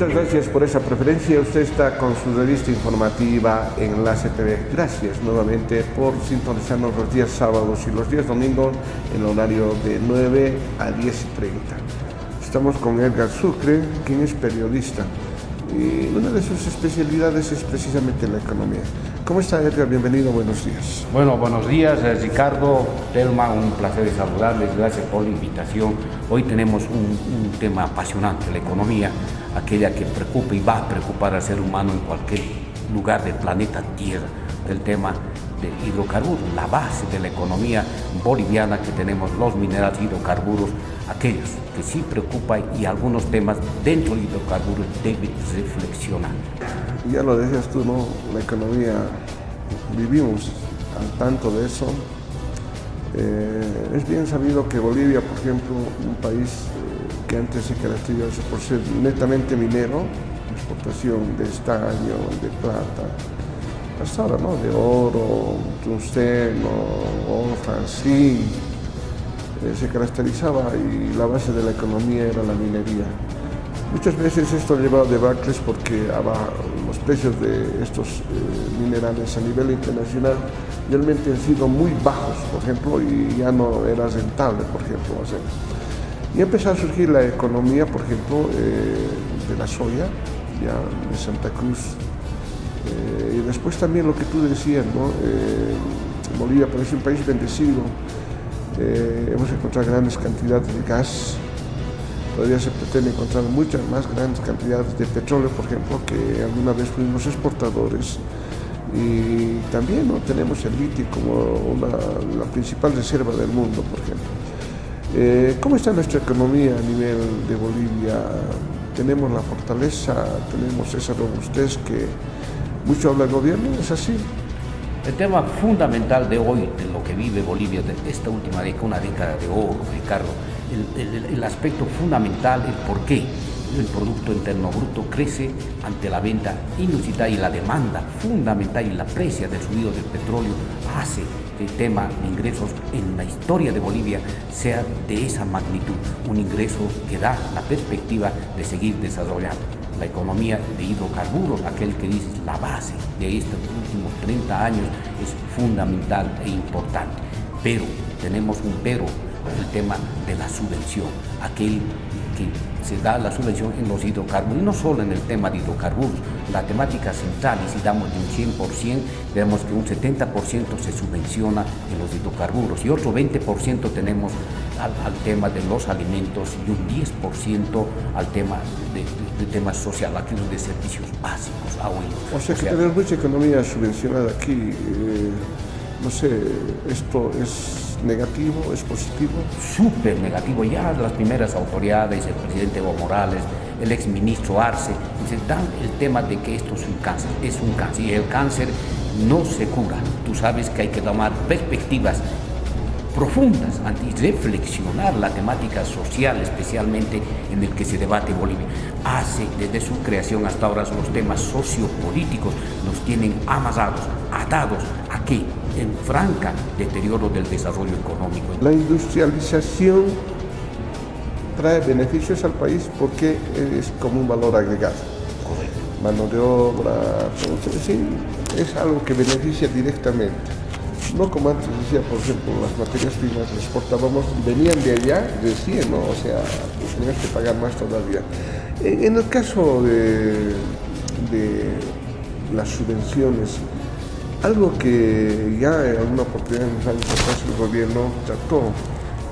Muchas gracias por esa preferencia. Usted está con su revista informativa Enlace TV. Gracias nuevamente por sintonizarnos los días sábados y los días domingos en el horario de 9 a 10:30. Estamos con Edgar Sucre, quien es periodista. Y una de sus especialidades es precisamente la economía. ¿Cómo está, Edgar? Bienvenido, buenos días. Bueno, buenos días, Ricardo, Telma, un placer de saludarles, gracias por la invitación. Hoy tenemos un tema apasionante, la economía, aquella que preocupa y va a preocupar al ser humano en cualquier lugar del planeta Tierra, el tema de hidrocarburos, la base de la economía boliviana que tenemos, los minerales hidrocarburos, aquellos que sí preocupan y algunos temas dentro del hidrocarburos deben reflexionar. Ya lo decías tú, ¿no? La economía, vivimos al tanto de eso. Es bien sabido que Bolivia, por ejemplo, un país que antes se caracterizaba por ser netamente minero, exportación de estaño, de plata, hasta ahora, ¿no? De oro, tungsteno, oro, zinc, se caracterizaba y la base de la economía era la minería. Muchas veces esto ha llevado a debacles porque los precios de estos minerales a nivel internacional realmente han sido muy bajos, por ejemplo, y ya no era rentable, por ejemplo, hacer. Y empezó a surgir la economía, por ejemplo, de la soya, ya de Santa Cruz. Y después también lo que tú decías, ¿no? Bolivia parece un país bendecido. Hemos encontrado grandes cantidades de gas. Todavía se pretende encontrar muchas más grandes cantidades de petróleo, por ejemplo, que alguna vez fuimos exportadores. Y también, ¿no? Tenemos el litio como la principal reserva del mundo, por ejemplo. ¿Cómo está nuestra economía a nivel de Bolivia? ¿Tenemos la fortaleza? ¿Tenemos esa robustez que mucho habla el gobierno? ¿Es así? El tema fundamental de hoy, de lo que vive Bolivia, de esta última década, una década de oro, Ricardo, el aspecto fundamental, el por qué el Producto Interno Bruto crece ante la venta inusitada y la demanda fundamental y la precia del subido del petróleo hace que el tema de ingresos en la historia de Bolivia sea de esa magnitud, un ingreso que da la perspectiva de seguir desarrollando. La economía de hidrocarburos, aquel que dice la base de estos últimos 30 años, es fundamental e importante. Pero tenemos un pero, el tema de la subvención, aquel que se da la subvención en los hidrocarburos, y no solo en el tema de hidrocarburos, la temática central, y si damos de un 100%, vemos que un 70% se subvenciona en los hidrocarburos y otro 20% tenemos al tema de los alimentos y un 10% al tema de temas sociales, aquellos de servicios básicos, agua. O sea que tenemos mucha economía subvencionada aquí. No sé, ¿esto es negativo, es positivo? Súper negativo. Ya las primeras autoridades, el presidente Evo Morales, el exministro Arce, dan el tema de que esto es un cáncer, y el cáncer no se cura. Tú sabes que hay que tomar perspectivas profundas y reflexionar la temática social, especialmente en el que se debate Bolivia. Desde su creación hasta ahora los temas sociopolíticos nos tienen amarrados, atados a qué, en franca deterioro del desarrollo económico. La industrialización trae beneficios al país porque es como un valor agregado. Correcto. Mano de obra, sí, es algo que beneficia directamente. No como antes decía, por ejemplo, las materias primas que exportábamos venían de allá recién, ¿no? O sea, pues tenías que pagar más todavía. En el caso de las subvenciones, algo que ya en alguna oportunidad en los años atrás el gobierno trató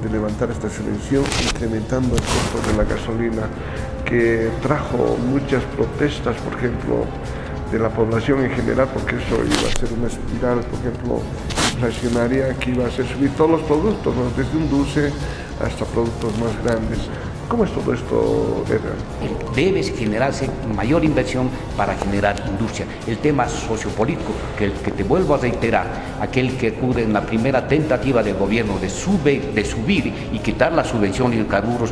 de levantar esta subvención incrementando el costo de la gasolina, que trajo muchas protestas, por ejemplo, de la población en general, porque eso iba a ser una espiral, por ejemplo, inflacionaria, que iba a hacer subir todos los productos, ¿no? Desde un dulce hasta productos más grandes. ¿Cómo es todo esto, Edgar? Debe generarse mayor inversión para generar industria. El tema sociopolítico, que te vuelvo a reiterar, aquel que acude en la primera tentativa del gobierno de subir y quitar la subvención de hidrocarburos,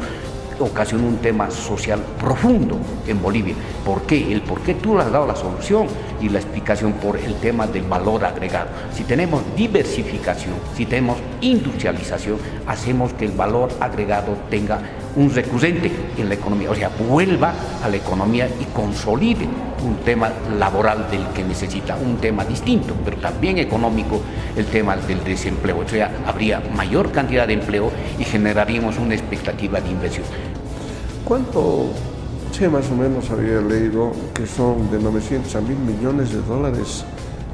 ocasionó un tema social profundo en Bolivia. ¿Por qué? El por qué tú le has dado la solución y la explicación por el tema del valor agregado. Si tenemos diversificación, si tenemos industrialización, hacemos que el valor agregado tenga un recurrente en la economía, o sea, vuelva a la economía y consolide un tema laboral del que necesita, un tema distinto, pero también económico, el tema del desempleo. O sea, habría mayor cantidad de empleo y generaríamos una expectativa de inversión. ¿Cuánto, más o menos había leído que son de 900 a 1.000 millones de dólares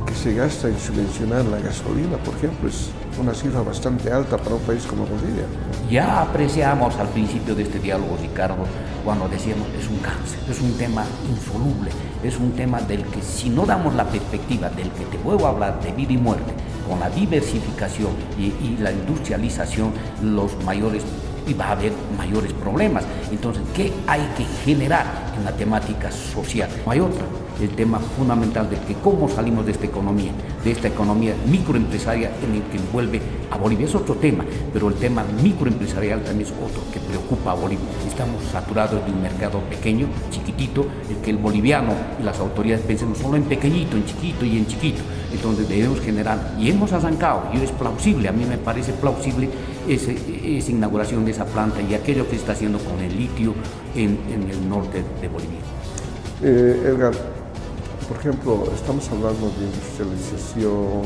que se gasta en subvencionar la gasolina, por ejemplo? Es una cifra bastante alta para un país como Bolivia. Ya apreciamos al principio de este diálogo, Ricardo, cuando decíamos es un cáncer, es un tema insoluble, es un tema del que si no damos la perspectiva del que te vuelvo a hablar de vida y muerte, con la diversificación y la industrialización, y va a haber mayores problemas. Entonces, ¿qué hay que generar en la temática social? No hay otra. El tema fundamental de que cómo salimos de esta economía microempresaria en el que envuelve a Bolivia. Es otro tema, pero el tema microempresarial también es otro que preocupa a Bolivia. Estamos saturados de un mercado pequeño, chiquitito, el que el boliviano y las autoridades piensan solo en pequeñito, en chiquito y en chiquito. Entonces debemos generar, y hemos arrancado, y es plausible, a mí me parece plausible esa inauguración de esa planta y aquello que se está haciendo con el litio en el norte de Bolivia. Edgar, por ejemplo, estamos hablando de industrialización,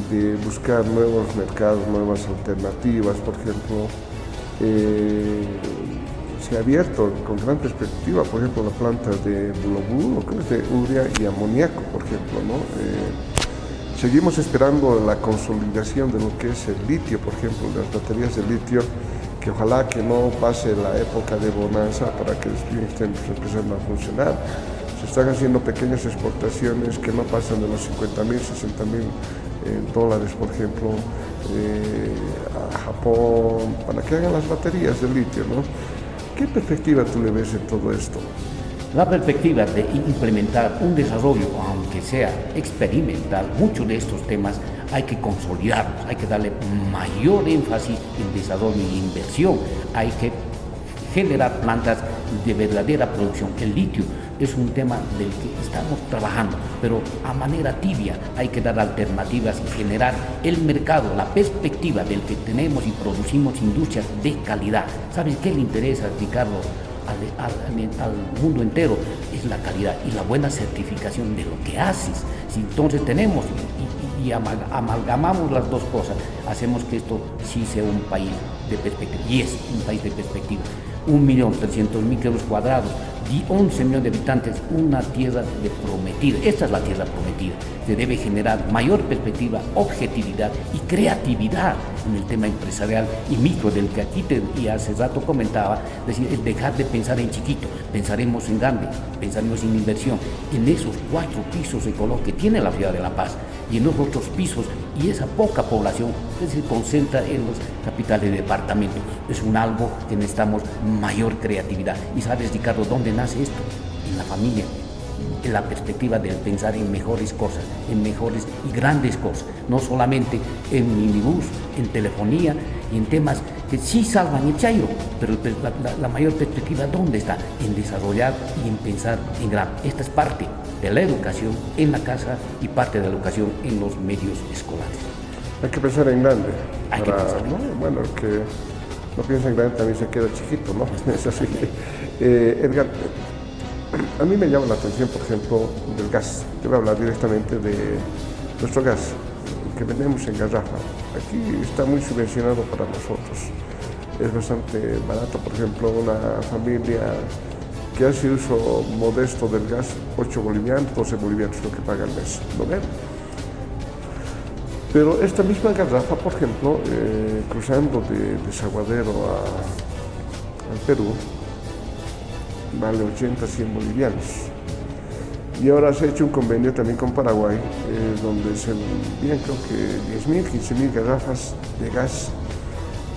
de buscar nuevos mercados, nuevas alternativas. Por ejemplo, se ha abierto con gran perspectiva, por ejemplo, la planta de globuro, que es de urea y amoníaco, por ejemplo, ¿no? Seguimos esperando la consolidación de lo que es el litio, por ejemplo, las baterías de litio, que ojalá que no pase la época de bonanza para que estén empezando a funcionar. Se están haciendo pequeñas exportaciones que no pasan de los 50.000, 60.000 dólares, por ejemplo, a Japón, para que hagan las baterías de litio, ¿no? ¿Qué perspectiva tú le ves en todo esto? La perspectiva de implementar un desarrollo, aunque sea experimental, muchos de estos temas hay que consolidarlos, hay que darle mayor énfasis en desarrollo y inversión, hay que generar plantas de verdadera producción. El litio es un tema del que estamos trabajando, pero a manera tibia hay que dar alternativas y generar el mercado, la perspectiva del que tenemos y producimos industrias de calidad. ¿Sabes qué le interesa, Ricardo, al mundo entero? Es la calidad y la buena certificación de lo que haces. Si entonces tenemos y amalgamamos las dos cosas, hacemos que esto sí sea un país de perspectiva, y es un país de perspectiva. 1.300.000 kilómetros cuadrados, 11 millones de habitantes, una tierra de prometida. Esta es la tierra prometida. Se debe generar mayor perspectiva, objetividad y creatividad en el tema empresarial y micro, del que aquí y hace rato comentaba, es decir, es dejar de pensar en chiquito, pensaremos en grande, pensaremos en inversión, en esos 4 pisos de color que tiene la ciudad de La Paz y en los otros pisos, y esa poca población que se concentra en los capitales de departamento. Es un algo que necesitamos mayor creatividad. Y sabes, Ricardo, ¿dónde nace esto? En la familia, en la perspectiva de pensar en mejores cosas, en mejores y grandes cosas, no solamente en minibús, en telefonía y en temas que sí salvan el chairo, pero la mayor perspectiva, ¿dónde está? En desarrollar y en pensar en grande. Esta es parte de la educación en la casa y parte de la educación en los medios escolares. Hay que pensar en grande. Hay que pensar en grande. Bueno, el que no piensa en grande también se queda chiquito, ¿no? Es así. Edgar, a mí me llama la atención, por ejemplo, del gas. Te voy a hablar directamente de nuestro gas, que vendemos en garrafa. Aquí está muy subvencionado para nosotros. Es bastante barato, por ejemplo, una familia que hace uso modesto del gas, 8 bolivianos, 12 bolivianos lo que paga al mes, ¿no ven? Pero esta misma garrafa, por ejemplo, cruzando de Desaguadero al Perú, vale 80, 100 bolivianos. Y ahora se ha hecho un convenio también con Paraguay, donde se envían creo que 10.000, 15.000 garrafas de gas,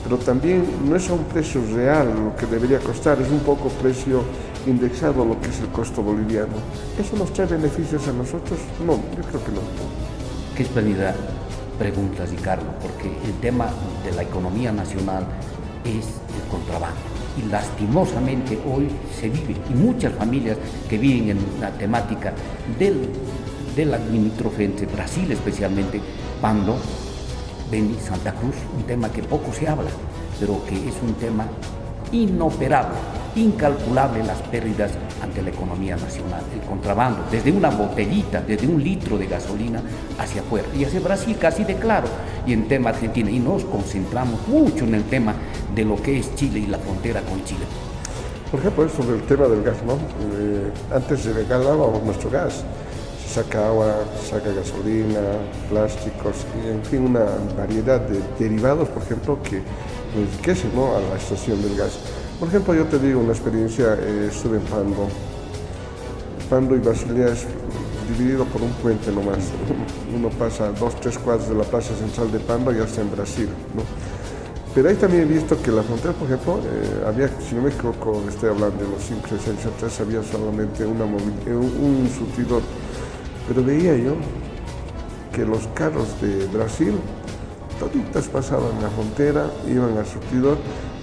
pero también no es a un precio real lo que debería costar, es un poco precio indexado a lo que es el costo boliviano. ¿Eso nos trae beneficios a nosotros? No, yo creo que no. Qué espléndida pregunta, Ricardo, porque el tema de la economía nacional es el contrabando. Y lastimosamente hoy se vive, y muchas familias que viven en la temática de la limítrofe entre Brasil especialmente, Pando, Beni, Santa Cruz, un tema que poco se habla, pero que es un tema inoperable, incalculable las pérdidas ante la economía nacional, el contrabando, desde una botellita, desde un litro de gasolina hacia afuera, y hacia Brasil casi de claro, y en tema Argentina, y nos concentramos mucho en el tema de lo que es Chile y la frontera con Chile. Por ejemplo, sobre el tema del gas, ¿no? Antes se regalábamos nuestro gas, se saca agua, se saca gasolina, plásticos, y en fin, una variedad de derivados, por ejemplo, que enriquecen, ¿no?, a la extracción del gas. Por ejemplo, yo te digo una experiencia, estuve en Pando. Pando y Brasilia es dividido por un puente nomás. Uno pasa 2-3 cuadras de la plaza central de Pando y ya está en Brasil, ¿no? Pero ahí también he visto que la frontera, por ejemplo, había, si no me equivoco, estoy hablando de los 5 o 6 años atrás, había solamente un surtidor. Pero veía yo que los carros de Brasil, toditos pasaban la frontera, iban al surtidor,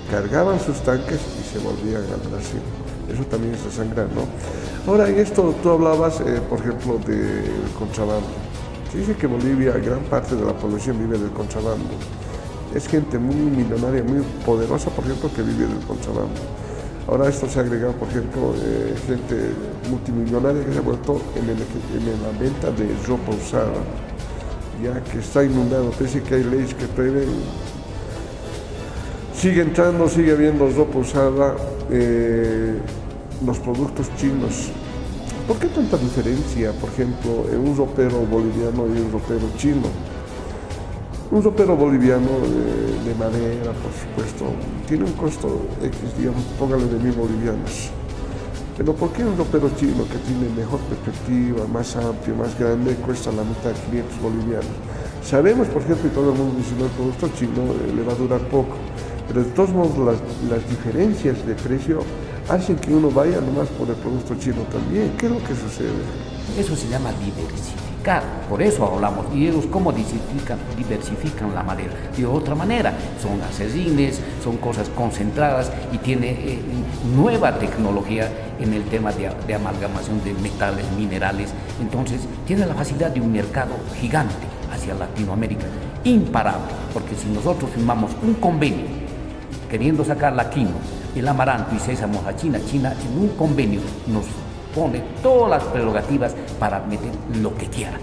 cargaban sus tanques y se volvían al Brasil. Eso también es desangrar, ¿no? Ahora, en esto tú hablabas, por ejemplo, del contrabando. Se dice que Bolivia, gran parte de la población vive del contrabando. Es gente muy millonaria, muy poderosa, por ejemplo, que vive del contrabando. Ahora esto se ha agregado, por ejemplo, gente multimillonaria que se ha vuelto en la venta de ropa usada, ya que está inundado, pese que hay leyes que prohíben. Sigue entrando, sigue habiendo ropa usada, los productos chinos. ¿Por qué tanta diferencia, por ejemplo, en un ropero boliviano y un ropero chino? Un ropero boliviano de madera, por supuesto, tiene un costo X, digamos, póngale de 1.000 bolivianos. Pero ¿por qué un ropero chino que tiene mejor perspectiva, más amplio, más grande, cuesta la mitad, 500 bolivianos? Sabemos, por ejemplo, y todo el mundo dice que el producto chino le va a durar poco, pero de todos modos las diferencias de precio hacen que uno vaya nomás por el producto chino también. ¿Qué es lo que sucede? Eso se llama diversificar, por eso hablamos. ¿Y ellos cómo diversifican la madera? De otra manera, son aserrines, son cosas concentradas y tiene nueva tecnología en el tema de amalgamación de metales, minerales. Entonces, tiene la facilidad de un mercado gigante hacia Latinoamérica, imparable, porque si nosotros firmamos un convenio queriendo sacar la quinoa, el amaranto y sésamo a China, China en un convenio nos pone todas las prerrogativas para meter lo que quiera.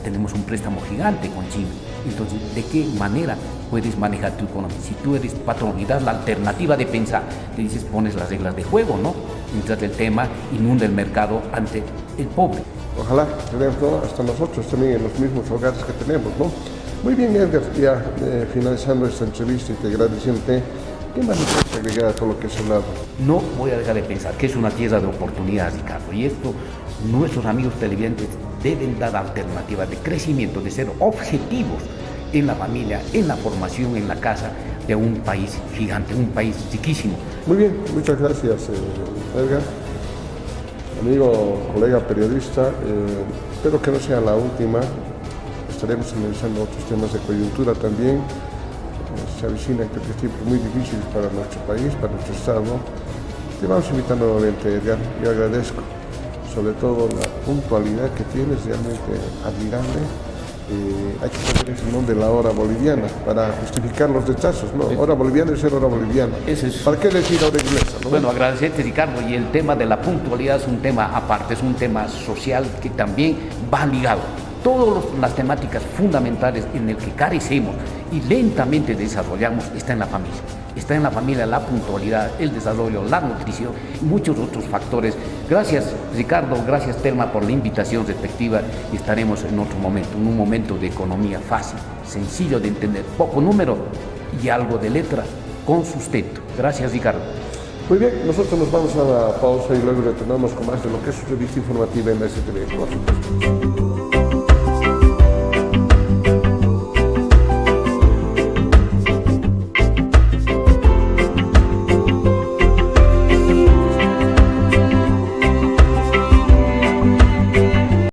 Tenemos un préstamo gigante con China. Entonces, ¿de qué manera puedes manejar tu economía? Si tú eres patrón y das la alternativa de pensar, te dices, pones las reglas de juego, ¿no? Mientras el tema inunda el mercado ante el pobre. Ojalá tenemos, ¿no?, hasta nosotros también en los mismos hogares que tenemos, ¿no? Muy bien, Edgar, ya finalizando esta entrevista y te agradeciéndote, ¿qué más puedes agregar a todo lo que has hablado? No voy a dejar de pensar que es una tierra de oportunidades, Ricardo, y esto nuestros amigos televidentes deben dar alternativas de crecimiento, de ser objetivos en la familia, en la formación, en la casa de un país gigante, un país riquísimo. Muy bien, muchas gracias, Edgar. Amigo, colega periodista, espero que no sea la última. Estaremos analizando otros temas de coyuntura también. Se avecinan, creo que tiempos muy difíciles para nuestro país, para nuestro estado. Te vamos a invitar nuevamente, Edgar. Yo agradezco sobre todo la puntualidad que tienes, realmente admirable. Hay que saber el nombre de la hora boliviana para justificar los rechazos, ¿no? Hora boliviana es ser hora boliviana. ¿Para qué decir hora inglesa, no? Bueno, agradecerte, Ricardo, y el tema de la puntualidad es un tema aparte, es un tema social que también va ligado. Todas las temáticas fundamentales en el que carecemos y lentamente desarrollamos está en la familia. Está en la familia la puntualidad, el desarrollo, la nutrición y muchos otros factores. Gracias, Ricardo, gracias, Telma, por la invitación respectiva y estaremos en otro momento, en un momento de economía fácil, sencillo de entender, poco número y algo de letra con sustento. Gracias, Ricardo. Muy bien, nosotros nos vamos a la pausa y luego retornamos con más de lo que es su revista informativa en la STV, por supuesto.